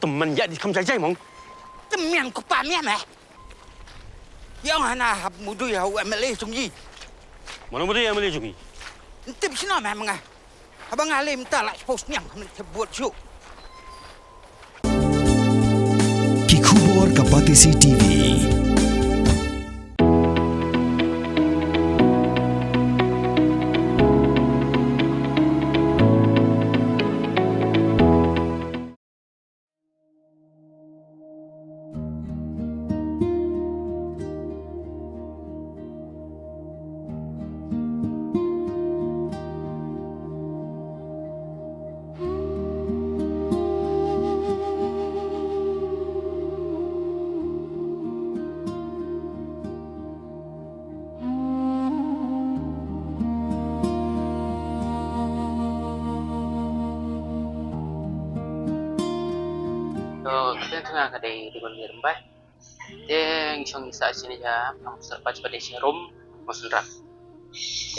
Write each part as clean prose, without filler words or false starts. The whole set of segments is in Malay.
temen ya di kamsa jai mong. Temen ko pa miya meh. Yang hana hab mudu ya u MLA sungji. Mana muda yang boleh jungi? Tip sino meh mga. Abang alim ta la post nyang buat show. Kikubor Kapatisi TV. Kita tengah kadai di Gunung Rembah. Dia ngisong ngisa sini ya, kamu serba pada serum, maksudnya.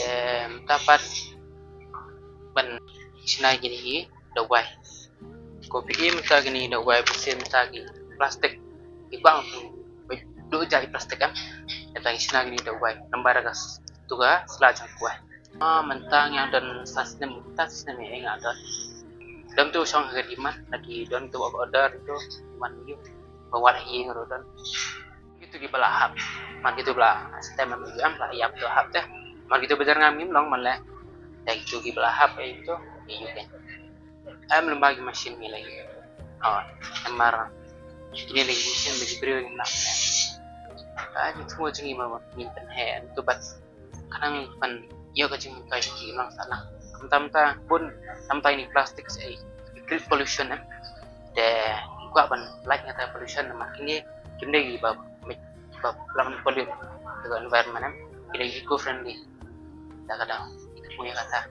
Dan dapat ban sini gini, dawai. Kopi ini minta gini dawai, bersih minta gini plastik. Ibang dua jari plastik kan. Datang sini gini dawai, lembar gas. Tuga selajang kuah. Mentang yang dan sistem yang ada. Dan tu song kediman lagi don tu order itu man yu bawa lagi don itu di belahap man gitu belah sistem am lah ya belahap teh man gitu bejar ngamim long man lah dan itu di belahap itu iya kan lembagi mesin ni lagi emar ini lagi mesin bagi beri yang nak itu semua cengi mah minta hand tu bat kadang pan iya kacang kai hilang sana tamta pun tamta ini plastik saya ikut pollution deh gua ban like ngata pollution makin kini bab lawan pollute dengan environment kini eco friendly dah kadang itu punya kata